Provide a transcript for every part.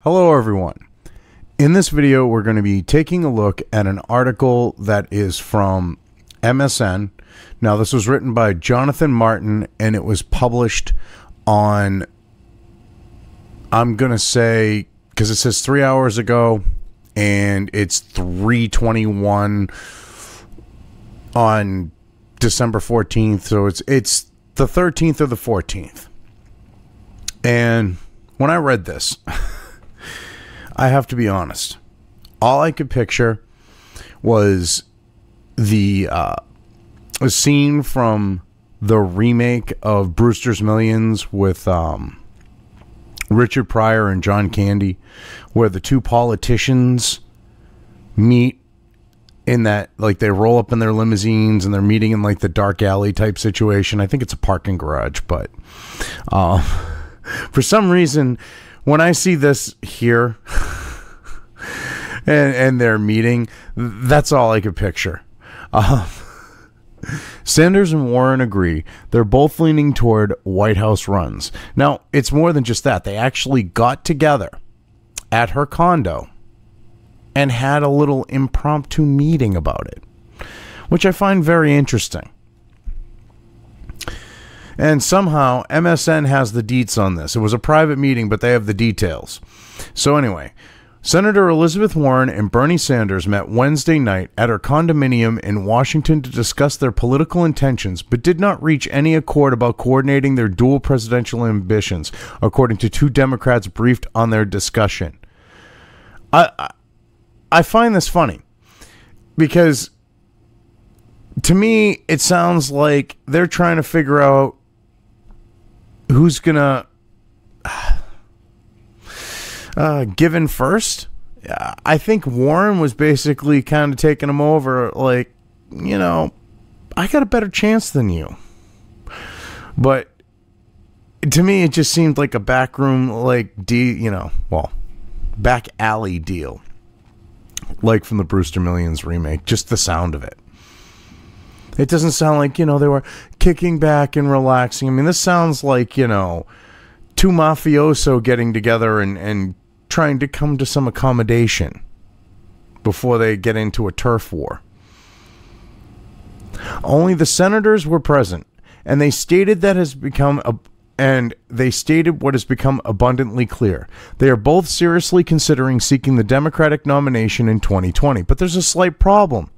Hello everyone. In this video we're going to be taking a look at an article that is from MSN. Now this was written by Jonathan Martin and it was published on, I'm going to say, because it says 3 hours ago and it's 3:21 on December 14th, so it's the 13th or the 14th. And when I read this, I have to be honest, all I could picture was the a scene from the remake of Brewster's Millions with Richard Pryor and John Candy, where the two politicians meet in that, like, they roll up in their limousines and they're meeting in like the dark alley type situation. I think it's a parking garage, but for some reason, when I see this here and their meeting, that's all I could picture. Sanders and Warren agree. They're both leaning toward White House runs. Now, it's more than just that. They actually got together at her condo and had a little impromptu meeting about it, which I find very interesting. And somehow MSN has the deets on this. It was a private meeting, but they have the details. So anyway, Senator Elizabeth Warren and Bernie Sanders met Wednesday night at her condominium in Washington to discuss their political intentions, but did not reach any accord about coordinating their dual presidential ambitions, according to two Democrats briefed on their discussion. I find this funny because to me it sounds like they're trying to figure out who's gonna give in first. I think Warren was basically kind of taking him over, like, you know, I got a better chance than you. But to me, it just seemed like a backroom, like, back alley deal, like from the Brewster Millions remake. Just the sound of it. It doesn't sound like, you know, they were kicking back and relaxing. I mean, this sounds like, you know, two mafioso getting together and trying to come to some accommodation before they get into a turf war. Only the senators were present, and they stated what has become abundantly clear. They are both seriously considering seeking the Democratic nomination in 2020. But there's a slight problem.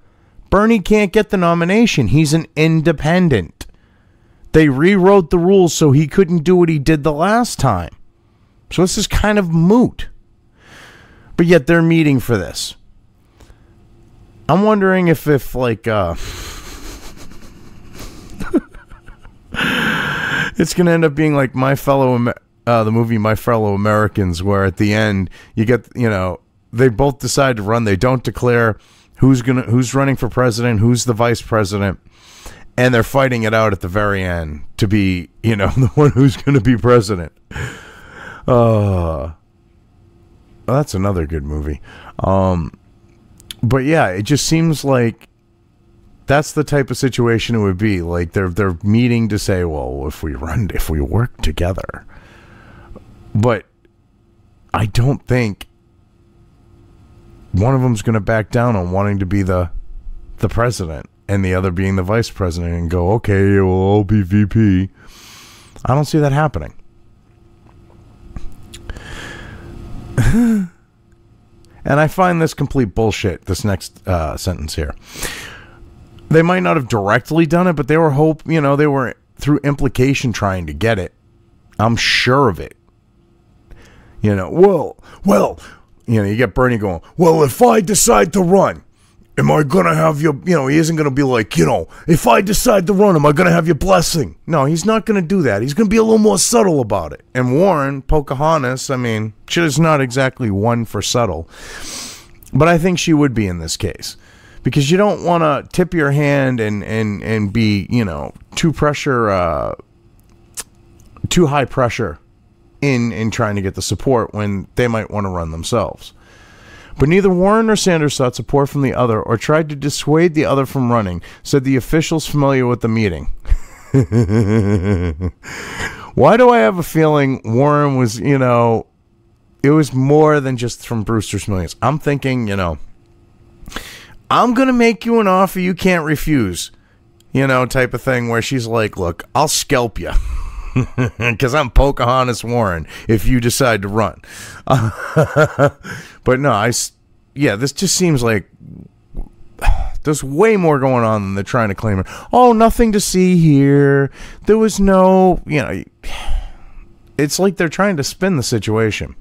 Bernie can't get the nomination. He's an independent. They rewrote the rules so he couldn't do what he did the last time. So this is kind of moot. But yet they're meeting for this. I'm wondering if like, it's going to end up being like the movie My Fellow Americans, where at the end you get, you know, they both decide to run. They don't declare who's running for president, who's the vice president, and they're fighting it out at the very end to be, you know, the one who's going to be president. Well, that's another good movie. But yeah, it just seems like that's the type of situation it would be. Like they're meeting to say, well, if we work together. But I don't think one of them's going to back down on wanting to be the president and the other being the vice president and go, okay, well, I'll be VP. I don't see that happening. And I find this complete bullshit, this next sentence here. They might not have directly done it, but they were they were through implication trying to get it. I'm sure of it. You know, well, you know, you get Bernie going, well, if I decide to run, am I going to have your, you know, he isn't going to be like, you know, if I decide to run, am I going to have your blessing? No, he's not going to do that. He's going to be a little more subtle about it. And Warren, Pocahontas, I mean, she's not exactly one for subtle. But I think she would be in this case. Because you don't want to tip your hand and be, you know, too high pressure in trying to get the support when they might want to run themselves. But neither Warren nor Sanders sought support from the other or tried to dissuade the other from running, said the officials familiar with the meeting. Why do I have a feeling Warren was, you know, it was more than just from Brewster's Millions. I'm thinking, you know, I'm going to make you an offer you can't refuse, you know, type of thing, where she's like, look, I'll scalp you because I'm Pocahontas Warren if you decide to run. But no, this just seems like there's way more going on than they're trying to claim it. Oh, nothing to see here. There was no, you know, it's like they're trying to spin the situation.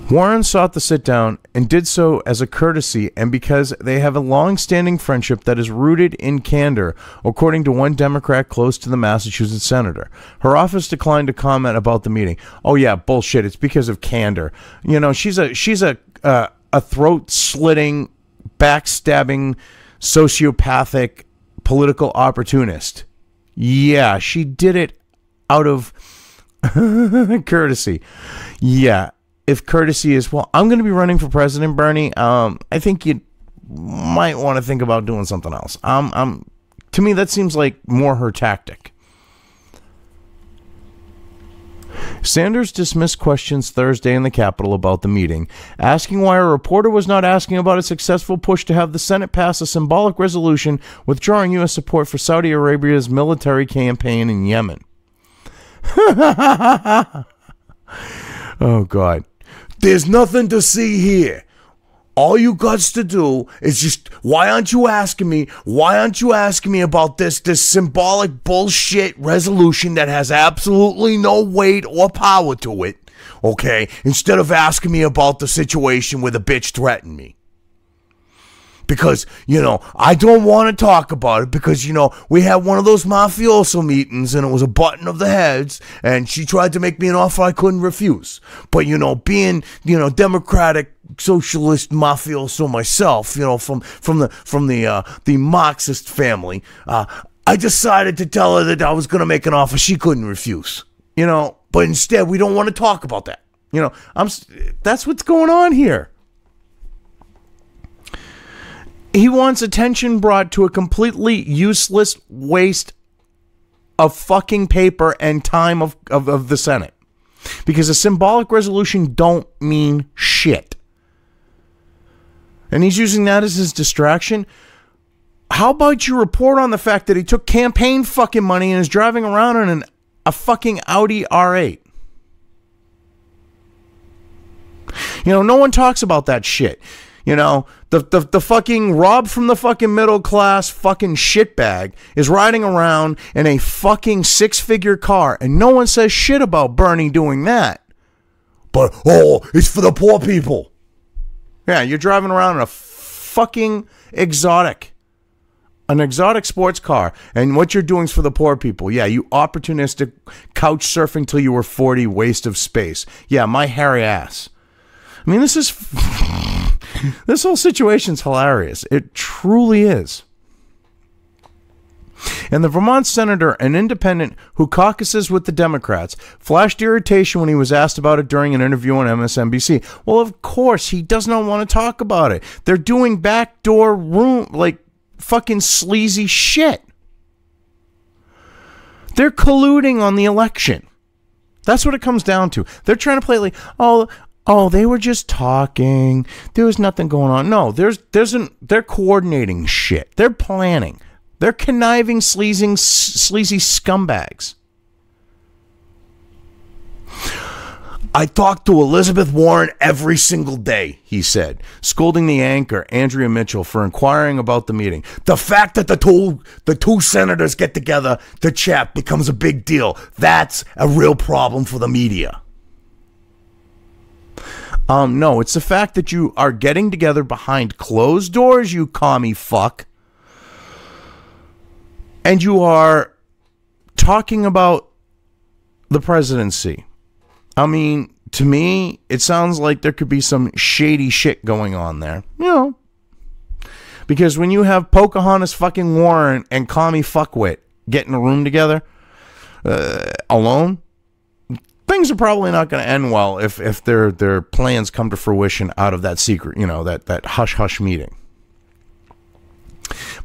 Warren sought the sit-down and did so as a courtesy and because they have a long-standing friendship that is rooted in candor, according to one Democrat close to the Massachusetts senator. Her office declined to comment about the meeting. Oh yeah, bullshit. It's because of candor. You know, she's a throat-slitting, backstabbing, sociopathic political opportunist. Yeah, she did it out of courtesy. Yeah. If courtesy is, well, I'm going to be running for president, Bernie, I think you might want to think about doing something else. To me, that seems like more her tactic. Sanders dismissed questions Thursday in the Capitol about the meeting, asking why a reporter was not asking about a successful push to have the Senate pass a symbolic resolution withdrawing U.S. support for Saudi Arabia's military campaign in Yemen. Oh, God. There's nothing to see here. All you got to do is just, why aren't you asking me about this symbolic bullshit resolution that has absolutely no weight or power to it, okay, instead of asking me about the situation where the bitch threatened me. Because, you know, I don't want to talk about it because, you know, we had one of those mafioso meetings and it was a button of the heads and she tried to make me an offer I couldn't refuse. But, you know, being, you know, democratic socialist mafioso myself, you know, from the Marxist family, I decided to tell her that I was going to make an offer she couldn't refuse, you know, but instead we don't want to talk about that. You know, that's what's going on here. He wants attention brought to a completely useless waste of fucking paper and time of the Senate. Because a symbolic resolution don't mean shit. And he's using that as his distraction. How about you report on the fact that he took campaign fucking money and is driving around in a fucking Audi R8? You know, no one talks about that shit. You know, the fucking Rob from the fucking middle class fucking shitbag is riding around in a fucking 6-figure car and no one says shit about Bernie doing that. But, oh, it's for the poor people. Yeah, you're driving around in a fucking an exotic sports car, and what you're doing is for the poor people. Yeah, you opportunistic couch surfing till you were 40 waste of space. Yeah, my hairy ass. I mean, this whole situation's hilarious. It truly is. And the Vermont senator, an independent who caucuses with the Democrats, flashed irritation when he was asked about it during an interview on MSNBC. Well, of course, he does not want to talk about it. They're doing backdoor room, like fucking sleazy shit. They're colluding on the election. That's what it comes down to. They're trying to play like, oh, they were just talking. There was nothing going on. No, they're coordinating shit. They're planning. They're conniving, sleazy scumbags. I talk to Elizabeth Warren every single day, he said, scolding the anchor, Andrea Mitchell, for inquiring about the meeting. The fact that the two senators get together to chat becomes a big deal. That's a real problem for the media. No, it's the fact that you are getting together behind closed doors, you commie fuck. And you are talking about the presidency. I mean, to me, it sounds like there could be some shady shit going on there. You know. Because when you have Pocahontas fucking Warren and commie fuckwit get in a room together, alone, things are probably not going to end well if their plans come to fruition out of that secret, you know, that hush-hush meeting.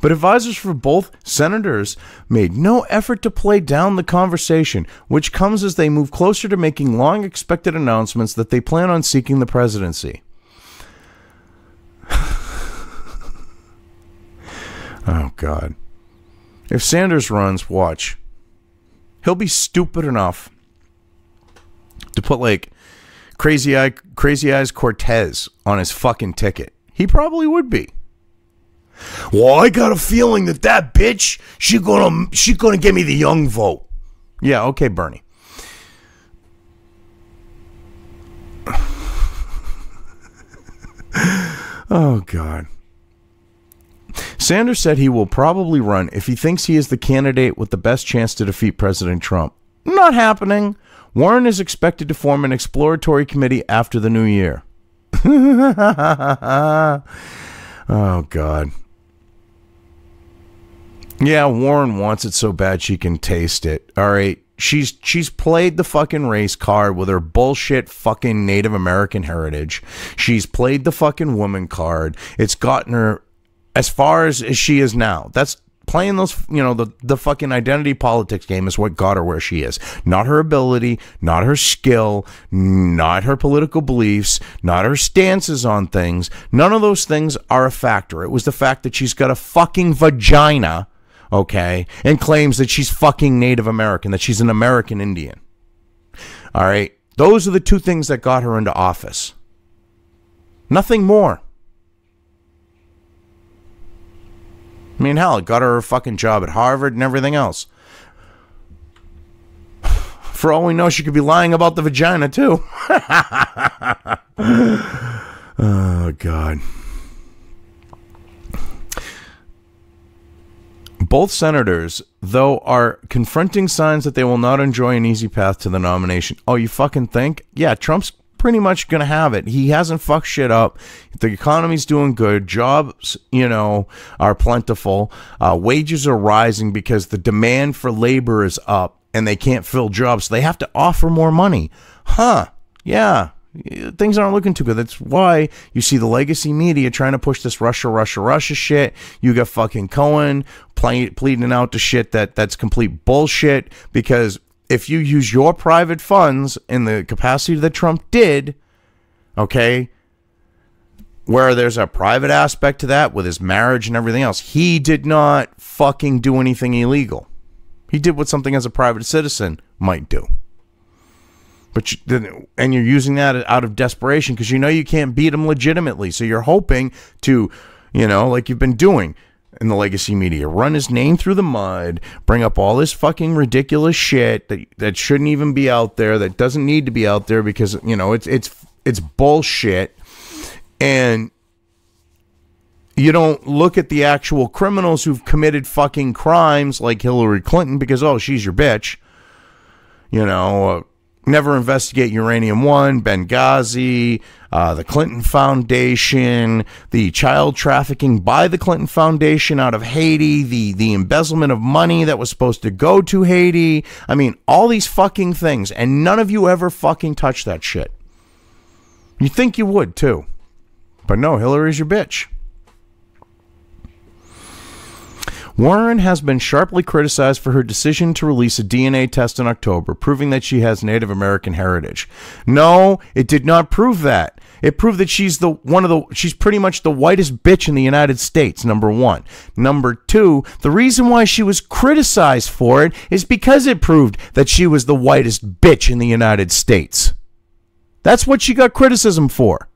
But advisors for both senators made no effort to play down the conversation, which comes as they move closer to making long-expected announcements that they plan on seeking the presidency. Oh, God. If Sanders runs, watch. He'll be stupid enough to put, like, Crazy Eyes Cortez on his fucking ticket. He probably would be. Well, I got a feeling that bitch, she gonna give me the young vote. Yeah, okay, Bernie. Oh, God. Sanders said he will probably run if he thinks he is the candidate with the best chance to defeat President Trump. Not happening. Warren is expected to form an exploratory committee after the new year. Oh, God. Yeah, Warren wants it so bad she can taste it. All right. She's played the fucking race card with her bullshit fucking Native American heritage. She's played the fucking woman card. It's gotten her as far as she is now. That's playing those, the fucking identity politics game is what got her where she is. Not her ability, not her skill, not her political beliefs, not her stances on things. None of those things are a factor. It was the fact that she's got a fucking vagina, okay, and claims that she's fucking Native American, that she's an American Indian. All right? Those are the two things that got her into office. Nothing more. I mean, hell, it got her a fucking job at Harvard and everything else. For all we know, she could be lying about the vagina, too. Oh, God. Both senators, though, are confronting signs that they will not enjoy an easy path to the nomination. Oh, you fucking think? Yeah, Trump's pretty much going to have it. He hasn't fucked shit up. The economy's doing good. Jobs, are plentiful. Wages are rising because the demand for labor is up and they can't fill jobs. So they have to offer more money. Yeah. Things aren't looking too good. That's why you see the legacy media trying to push this Russia shit. You got fucking Cohen pleading out to shit that's complete bullshit, because if you use your private funds in the capacity that Trump did, okay, where there's a private aspect to that with his marriage and everything else, he did not fucking do anything illegal. He did what something as a private citizen might do. But you're using that out of desperation because you can't beat him legitimately. So you're hoping to, like you've been doing in the legacy media, run his name through the mud, bring up all this fucking ridiculous shit that shouldn't even be out there, that doesn't need to be out there because, it's bullshit. And you don't look at the actual criminals who've committed fucking crimes like Hillary Clinton because, oh, she's your bitch. Never investigate Uranium One, Benghazi, the Clinton Foundation, the child trafficking by the Clinton Foundation out of Haiti, the embezzlement of money that was supposed to go to Haiti. I mean, all these fucking things, and none of you ever fucking touch that shit. You think you would, too. But no, Hillary's your bitch. Warren has been sharply criticized for her decision to release a DNA test in October, proving that she has Native American heritage. No, it did not prove that. It proved that she's she's pretty much the whitest bitch in the United States, number one. Number two, the reason why she was criticized for it is because it proved that she was the whitest bitch in the United States. That's what she got criticism for.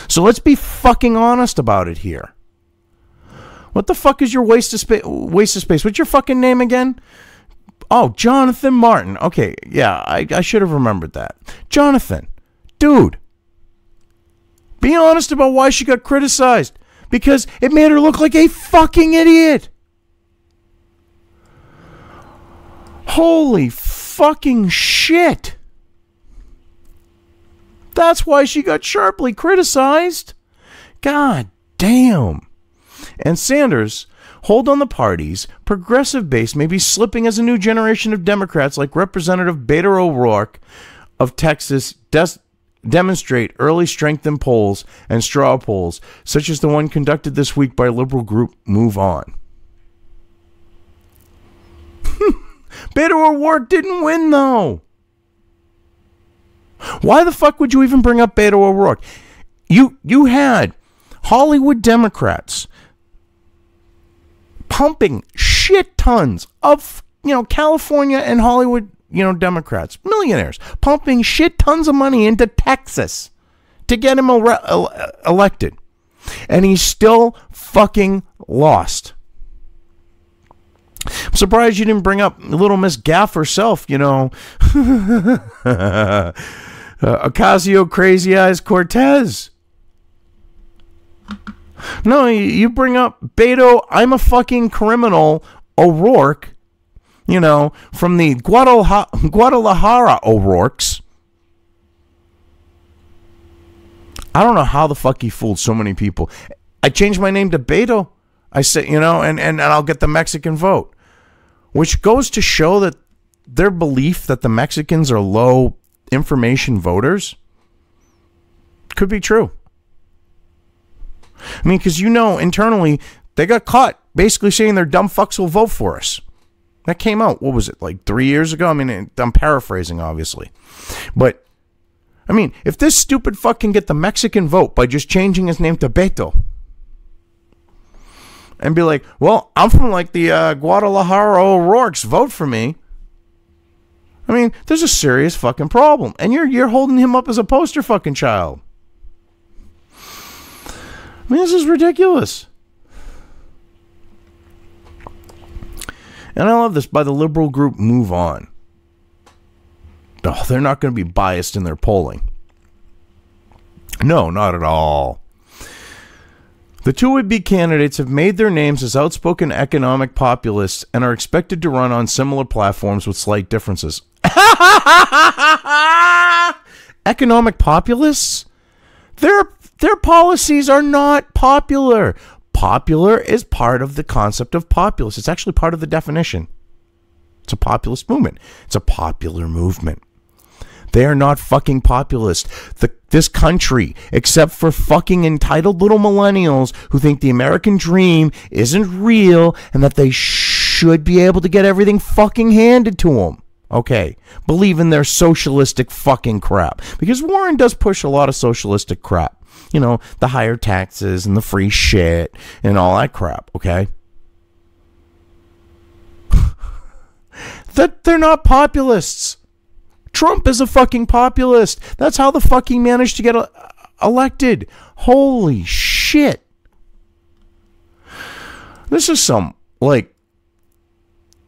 So let's be fucking honest about it here. What the fuck is your waste of space? What's your fucking name again? Oh, Jonathan Martin. Okay, yeah, I should have remembered that. Jonathan, dude, be honest about why she got criticized. Because it made her look like a fucking idiot. Holy fucking shit. That's why she got sharply criticized. God damn. And Sanders, hold on the parties, progressive base may be slipping as a new generation of Democrats like Representative Beto O'Rourke of Texas demonstrate early strength in polls and straw polls, such as the one conducted this week by liberal group Move On. Beto O'Rourke didn't win, though. Why the fuck would you even bring up Beto O'Rourke? You had Hollywood Democrats pumping shit tons of, California and Hollywood, Democrats, millionaires, pumping shit tons of money into Texas to get him elected. And he's still fucking lost. I'm surprised you didn't bring up little Miss Gaff herself, Ocasio Crazy Eyes Cortez. No, you bring up Beto, I'm a fucking criminal, O'Rourke, from the Guadalajara O'Rourkes. I don't know how the fuck he fooled so many people. I changed my name to Beto. I said, and I'll get the Mexican vote. Which goes to show that their belief that the Mexicans are low information voters could be true. I mean, because internally, they got caught basically saying their dumb fucks will vote for us. That came out, what was it, like 3 years ago? I mean, I'm paraphrasing, obviously. But, I mean, if this stupid fuck can get the Mexican vote by just changing his name to Beto, and be like, well, I'm from like the Guadalajara O'Rourke's, vote for me. I mean, there's a serious fucking problem. And you're holding him up as a poster fucking child. I mean, this is ridiculous. And I love this by the liberal group Move On. Oh, they're not going to be biased in their polling. No, not at all. The two would-be candidates have made their names as outspoken economic populists and are expected to run on similar platforms with slight differences. Economic populists? Their policies are not popular. Popular is part of the concept of populist. It's actually part of the definition. It's a populist movement. It's a popular movement. They are not fucking populist. This country, except for fucking entitled little millennials who think the American dream isn't real and that they should be able to get everything fucking handed to them. Okay, believe in their socialistic fucking crap. Because Warren does push a lot of socialistic crap. The higher taxes and the free shit and all that crap, okay? That they're not populists. Trump is a fucking populist. That's how the fuck he managed to get elected. Holy shit. This is some,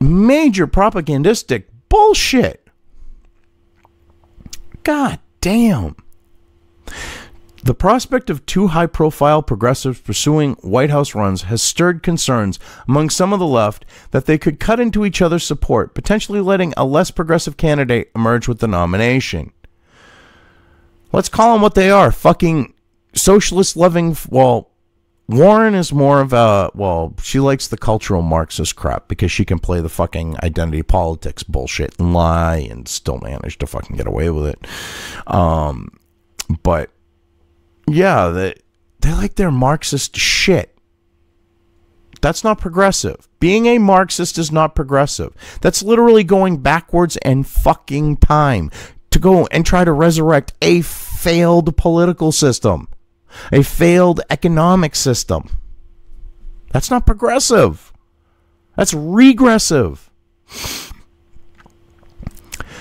major propagandistic bullshit. God damn. The prospect of two high-profile progressives pursuing White House runs has stirred concerns among some of the left that they could cut into each other's support, potentially letting a less progressive candidate emerge with the nomination. Let's call them what they are. Fucking socialist-loving... Well, Warren is more of a... Well, she likes the cultural Marxist crap because she can play the fucking identity politics bullshit and lie and still manage to fucking get away with it. But... yeah, they like their Marxist shit. That's not progressive. Being a Marxist is not progressive. That's literally going backwards in fucking time to go and try to resurrect a failed political system, a failed economic system. That's not progressive. That's regressive.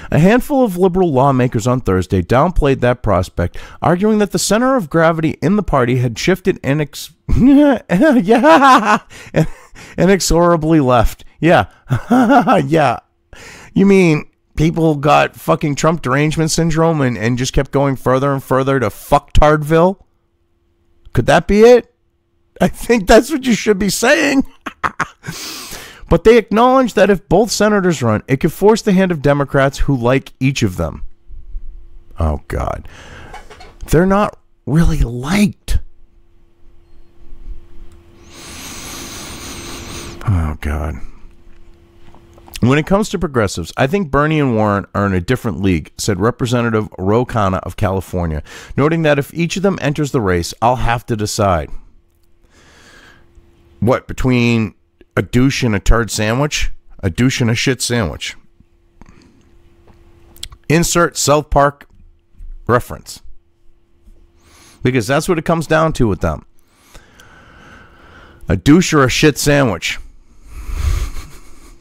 A handful of liberal lawmakers on Thursday downplayed that prospect, arguing that the center of gravity in the party had shifted inexorably left. Yeah. Yeah. You mean people got fucking Trump derangement syndrome and just kept going further and further to fucktardville? Could that be it? I think that's what you should be saying. But they acknowledge that if both senators run, it could force the hand of Democrats who like each of them. Oh, God. They're not really liked. Oh, God. When it comes to progressives, I think Bernie and Warren are in a different league, said Representative Ro Khanna of California, noting that if each of them enters the race, I'll have to decide. What, between a douche and a turd sandwich? A douche and a shit sandwich. Insert South Park reference. Because that's what it comes down to with them. A douche or a shit sandwich.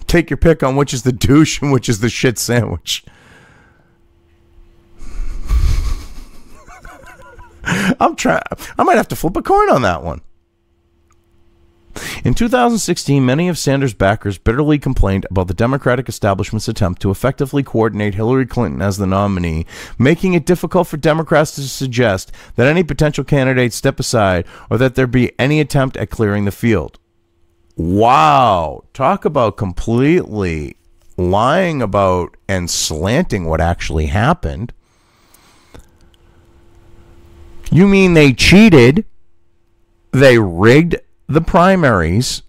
Take your pick on which is the douche and which is the shit sandwich. I might have to flip a coin on that one. In 2016, many of Sanders' backers bitterly complained about the Democratic establishment's attempt to effectively coordinate Hillary Clinton as the nominee, making it difficult for Democrats to suggest that any potential candidates step aside or that there be any attempt at clearing the field. Wow. Talk about completely lying about and slanting what actually happened. You mean they cheated, they rigged the primaries,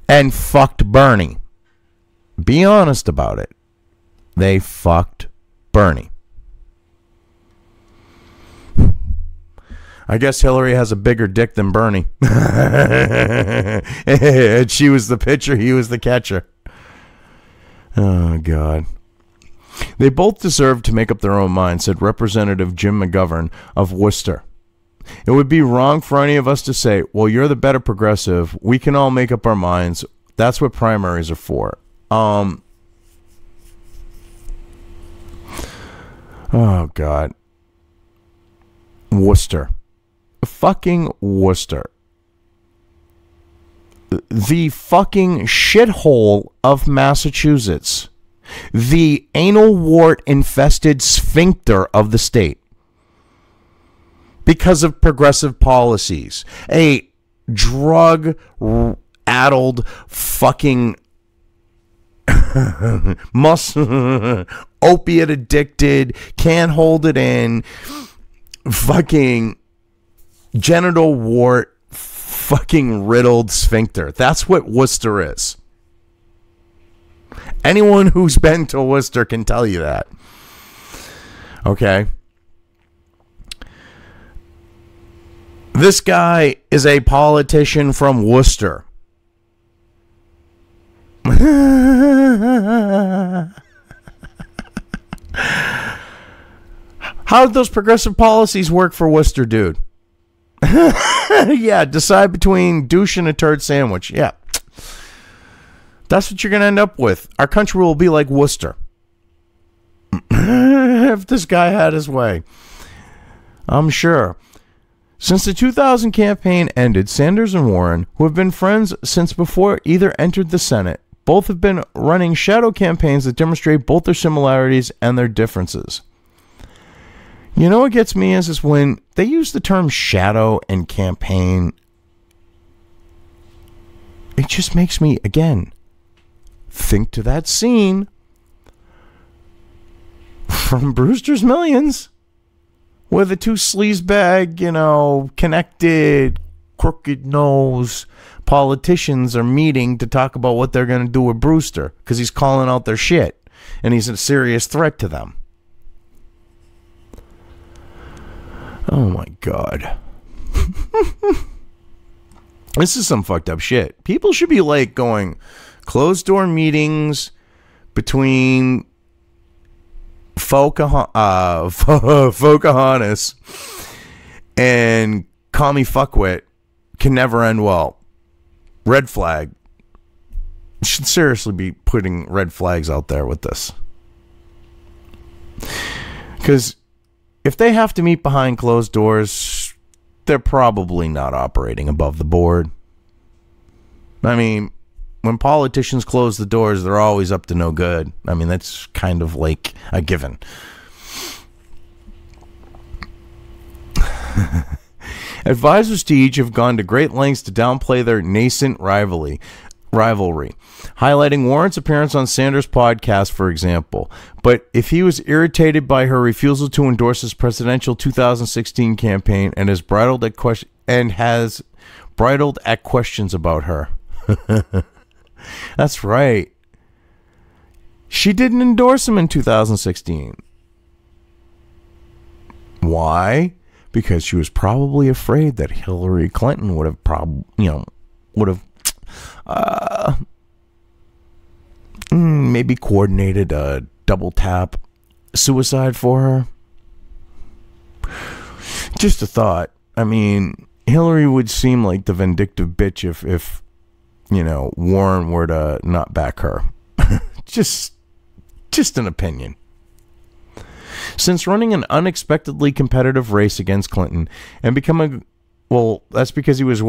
and fucked Bernie? Be honest about it. They fucked Bernie. I guess Hillary has a bigger dick than Bernie. And she was the pitcher, he was the catcher. Oh, God. They both deserve to make up their own minds, said Representative Jim McGovern of Worcester. It would be wrong for any of us to say, well, you're the better progressive. We can all make up our minds. That's what primaries are for. Oh, God. Worcester. Fucking Worcester. The fucking shithole of Massachusetts. The anal wart infested sphincter of the state. Because of progressive policies. A drug-addled fucking opiate-addicted, can't hold it in, fucking genital wart, fucking riddled sphincter. That's what Worcester is. Anyone who's been to Worcester can tell you that. Okay? This guy is a politician from Worcester. How did those progressive policies work for Worcester, dude? Yeah, decide between douche and a turd sandwich. Yeah. That's what you're going to end up with. Our country will be like Worcester. If this guy had his way. I'm sure. Since the 2000 campaign ended, Sanders and Warren, who have been friends since before either entered the Senate, both have been running shadow campaigns that demonstrate both their similarities and their differences. You know what gets me is when they use the term shadow and campaign, it just makes me, again, think to that scene from Brewster's Millions, where the two sleazebag, connected, crooked nose politicians are meeting to talk about what they're going to do with Brewster because he's calling out their shit and he's a serious threat to them. Oh my God. This is some fucked up shit. People should be going closed door meetings between Pocahontas and Commie Fuckwit can never end well. Red flag. Should seriously be putting red flags out there with this. Because if they have to meet behind closed doors, they're probably not operating above the board. I mean, when politicians close the doors, they're always up to no good. I mean, that's kind of like a given. Advisors to each have gone to great lengths to downplay their nascent rivalry, highlighting Warren's appearance on Sanders' podcast, for example. But if he was irritated by her refusal to endorse his presidential 2016 campaign and has bridled at questions about her. That's right. she didn't endorse him in 2016. Why? Because she was probably afraid that Hillary Clinton would have maybe coordinated a double tap suicide for her. Just a thought. I mean, Hillary would seem like the vindictive bitch if Warren were to not back her. just an opinion. Since running an unexpectedly competitive race against Clinton and becoming, well, that's because he was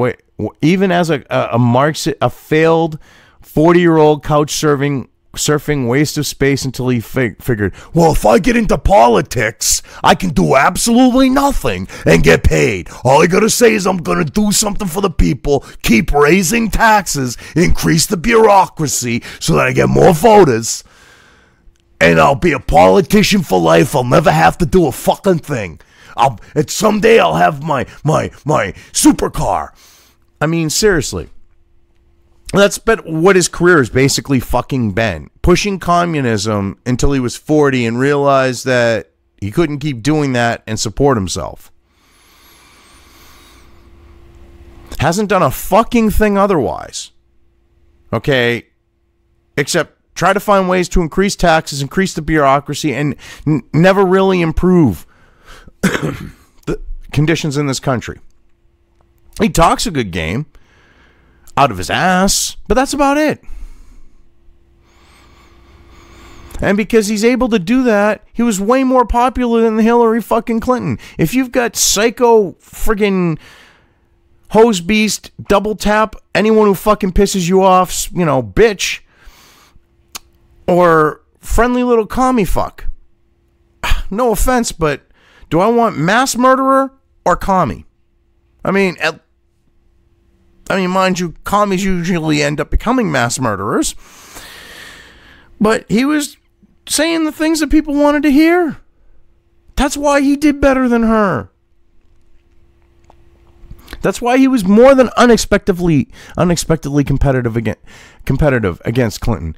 even as a Marxist, a failed 40-year-old couch surfing waste of space until he figured, well, if I get into politics, I can do absolutely nothing and get paid. All I gotta say is I'm gonna do something for the people, keep raising taxes, increase the bureaucracy so that I get more voters, and I'll be a politician for life. I'll never have to do a fucking thing. And someday I'll have my supercar. I mean, seriously. That's what his career has basically fucking been. Pushing communism until he was 40 and realized that he couldn't keep doing that and support himself. Hasn't done a fucking thing otherwise. Okay? Except try to find ways to increase taxes, increase the bureaucracy, and never really improve the conditions in this country. He talks a good game out of his ass, but that's about it. And because he's able to do that, he was way more popular than Hillary fucking Clinton. If you've got psycho friggin' hose beast, double tap, anyone who fucking pisses you off, bitch, or friendly little commie fuck. No offense, but do I want mass murderer or commie? I mean, mind you, commies usually end up becoming mass murderers. But he was saying the things that people wanted to hear. That's why he did better than her. That's why he was more than unexpectedly competitive against Clinton.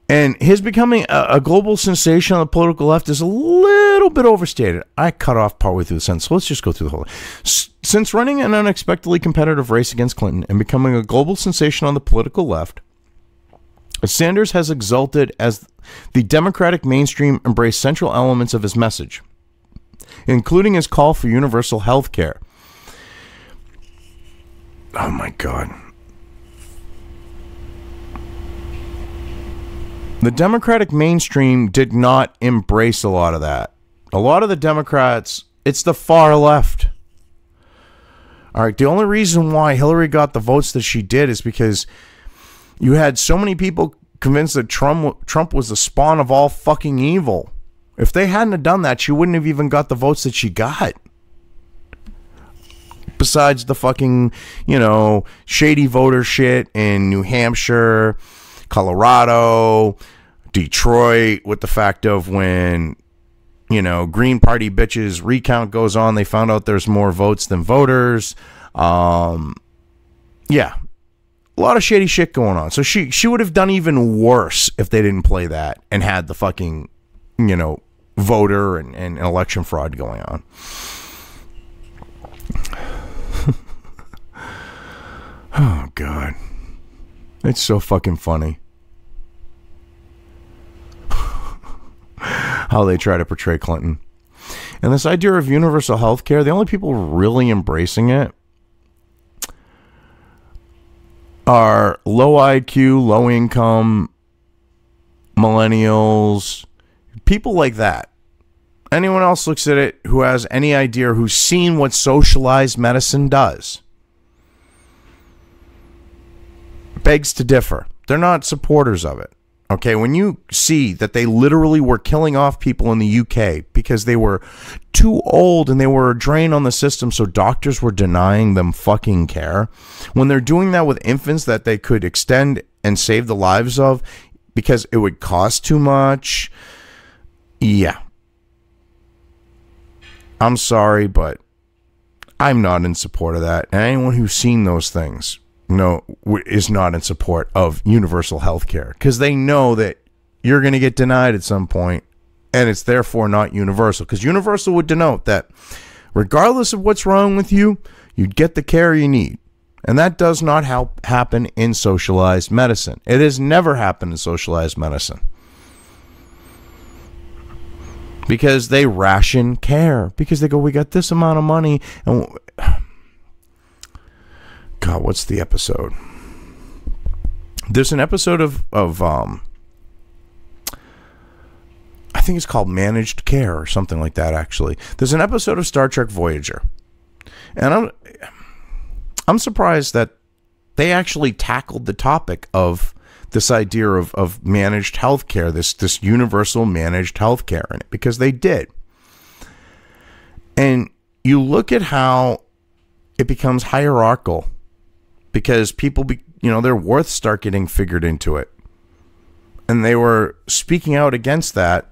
And his becoming a global sensation on the political left is a little bit overstated. I cut off partway through the sentence, so let's just go through the whole thing. Since running an unexpectedly competitive race against Clinton and becoming a global sensation on the political left, Sanders has exulted as the Democratic mainstream embraced central elements of his message, including his call for universal health care. Oh my God. The Democratic mainstream did not embrace a lot of that. A lot of the Democrats, it's the far left. All right, the only reason why Hillary got the votes that she did is because you had so many people convinced that Trump was the spawn of all fucking evil. If they hadn't have done that, she wouldn't have even got the votes that she got. Besides the fucking, shady voter shit in New Hampshire, Colorado, Detroit, with the fact of when, Green Party bitches recount goes on, they found out there's more votes than voters. Yeah, a lot of shady shit going on. So she would have done even worse if they didn't play that and had the fucking, voter and election fraud going on. Oh, God. It's so fucking funny how they try to portray Clinton. And this idea of universal health care, the only people really embracing it are low IQ, low income, millennials, people like that. Anyone else looks at it who has any idea, who's seen what socialized medicine does, begs to differ. They're not supporters of it. Okay, when you see that they literally were killing off people in the UK because they were too old and they were a drain on the system, so doctors were denying them fucking care. When they're doing that with infants that they could extend and save the lives of because it would cost too much. Yeah. I'm sorry, but I'm not in support of that. And anyone who's seen those things is not in support of universal health care, because they know that you're going to get denied at some point, and it's therefore not universal. Because universal would denote that regardless of what's wrong with you, you'd get the care you need. And that does not happen in socialized medicine. It has never happened in socialized medicine. Because they ration care. Because they go, we got this amount of money. And God, what's the episode? There's an episode of I think it's called Managed Care or something like that, actually. There's an episode of Star Trek Voyager. And I'm surprised that they actually tackled the topic of this idea of managed healthcare, this universal managed healthcare in it, because they did. And you look at how it becomes hierarchical because people, their worths start getting figured into it. And they were speaking out against that.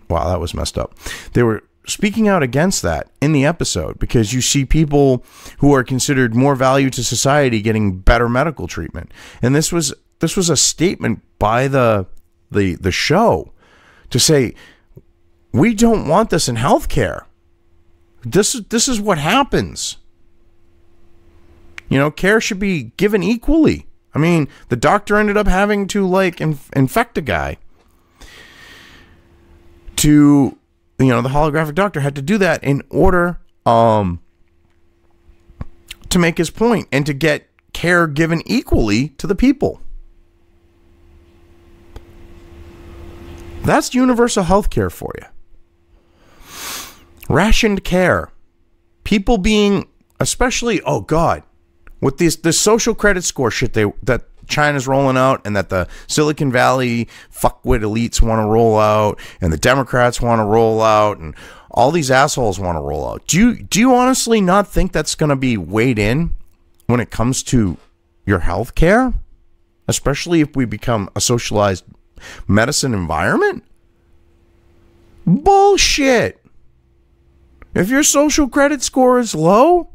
Wow, that was messed up. They were speaking out against that in the episode because you see people who are considered more value to society getting better medical treatment. And this was a statement by the show to say, we don't want this in healthcare. This is what happens. Care should be given equally. I mean, the doctor ended up having to infect a guy. The holographic doctor had to do that in order to make his point and to get care given equally to the people. That's universal health care for you. Rationed care. People being, especially, oh God, with this social credit score shit that China's rolling out and that the Silicon Valley fuckwit elites want to roll out and the Democrats want to roll out and all these assholes want to roll out. Do you honestly not think that's going to be weighed in when it comes to your health care? Especially if we become a socialized medicine environment? Bullshit. If your social credit score is low,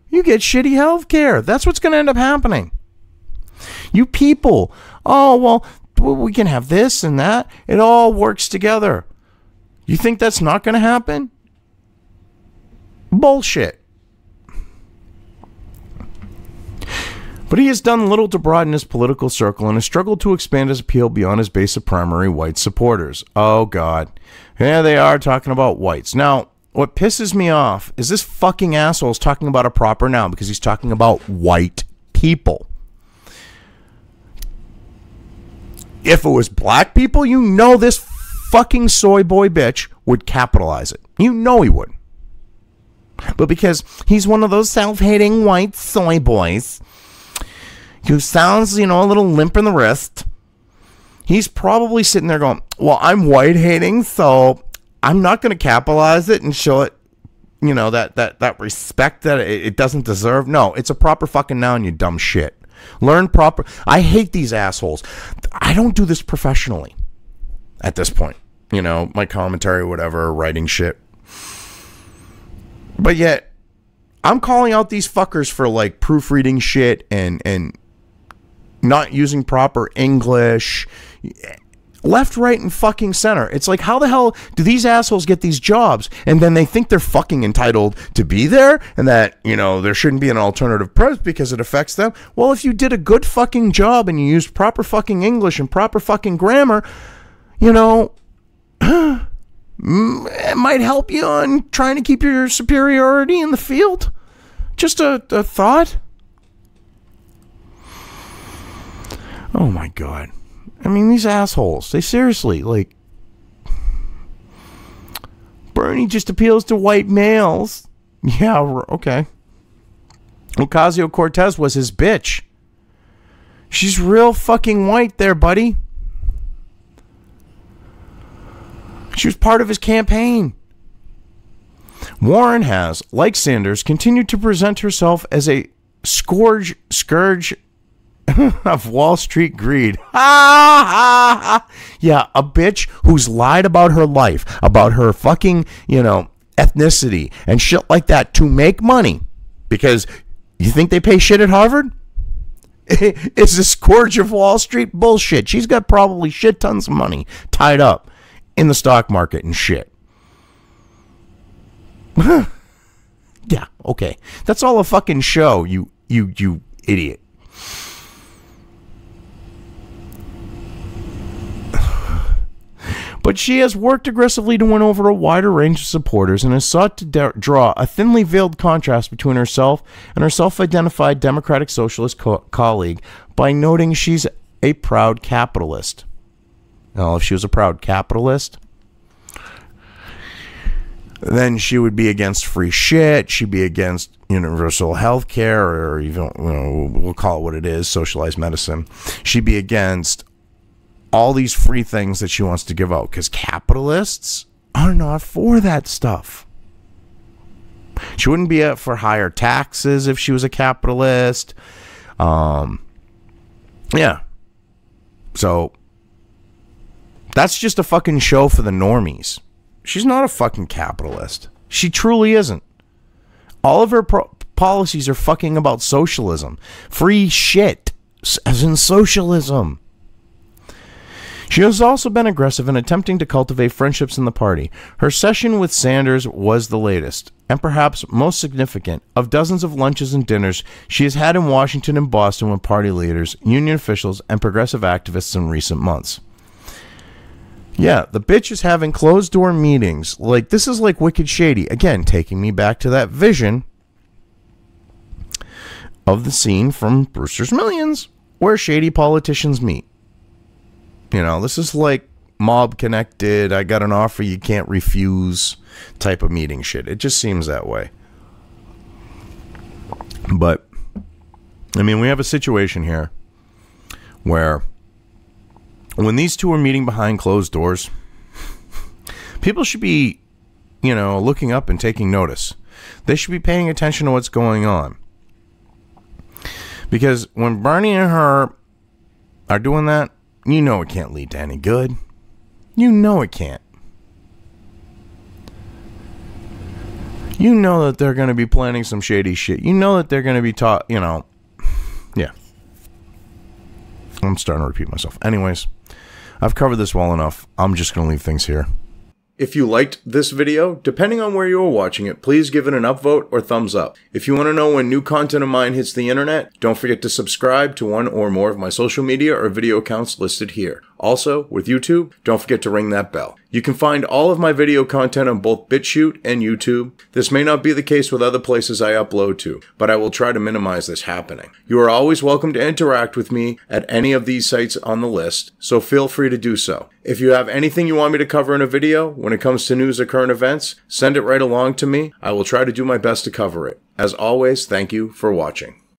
you get shitty health care. That's what's going to end up happening. You people, oh, well, we can have this and that. It all works together. You think that's not going to happen? Bullshit. But he has done little to broaden his political circle and has struggled to expand his appeal beyond his base of primary white supporters. Oh, God. Here they are talking about whites. Now, what pisses me off is this fucking asshole is talking about a proper noun because he's talking about white people. If it was black people, this fucking soy boy bitch would capitalize it. He would. But because he's one of those self-hating white soy boys who sounds, a little limp in the wrist, he's probably sitting there going, well, I'm white-hating, so I'm not going to capitalize it and show it, that respect that it doesn't deserve. No, it's a proper fucking noun, you dumb shit. Learn proper. I hate these assholes. I don't do this professionally at this point. My commentary, whatever, writing shit. But yet, I'm calling out these fuckers for proofreading shit and not using proper English. Left, right, and fucking center. It's like, how the hell do these assholes get these jobs? And then they think they're fucking entitled to be there and that, there shouldn't be an alternative press because it affects them. Well, if you did a good fucking job and you used proper fucking English and proper fucking grammar, it might help you on trying to keep your superiority in the field. Just a thought. Oh my God. I mean, these assholes, they seriously, Bernie just appeals to white males. Yeah, okay. Ocasio-Cortez was his bitch. She's real fucking white there, buddy. She was part of his campaign. Warren has, like Sanders, continued to present herself as a scourge of Wall Street greed. Yeah, a bitch who's lied about her life, about her fucking, ethnicity and shit like that to make money. Because you think they pay shit at Harvard? It's the scourge of Wall Street bullshit. She's got probably shit tons of money tied up in the stock market and shit. Yeah, okay. That's all a fucking show, you idiot. But she has worked aggressively to win over a wider range of supporters and has sought to draw a thinly veiled contrast between herself and her self-identified Democratic Socialist colleague by noting she's a proud capitalist. Now, if she was a proud capitalist, then she would be against free shit. She'd be against universal health care, or even, we'll call it what it is, socialized medicine. She'd be against all these free things that she wants to give out, because capitalists are not for that stuff. She wouldn't be for higher taxes if she was a capitalist. Yeah. So that's just a fucking show for the normies. She's not a fucking capitalist. She truly isn't. All of her policies are fucking about socialism. Free shit, as in socialism. She has also been aggressive in attempting to cultivate friendships in the party. Her session with Sanders was the latest, and perhaps most significant, of dozens of lunches and dinners she has had in Washington and Boston with party leaders, union officials, and progressive activists in recent months. Yeah, the bitch is having closed-door meetings. Like, this is like wicked shady. Again, taking me back to that vision of the scene from Brewster's Millions, where shady politicians meet. This is like mob connected, I got an offer you can't refuse type of meeting shit. It just seems that way. But, we have a situation here where when these two are meeting behind closed doors, people should be, looking up and taking notice. They should be paying attention to what's going on. Because when Bernie and her are doing that, it can't lead to any good. It can't. That they're going to be planning some shady shit. That they're going to be taught, yeah. I'm starting to repeat myself. Anyways, I've covered this well enough. I'm just going to leave things here. If you liked this video, depending on where you are watching it, please give it an upvote or thumbs up. If you want to know when new content of mine hits the internet, don't forget to subscribe to one or more of my social media or video accounts listed here. Also, with YouTube, don't forget to ring that bell. You can find all of my video content on both BitChute and YouTube. This may not be the case with other places I upload to, but I will try to minimize this happening. You are always welcome to interact with me at any of these sites on the list, so feel free to do so. If you have anything you want me to cover in a video, when it comes to news or current events, send it right along to me. I will try to do my best to cover it. As always, thank you for watching.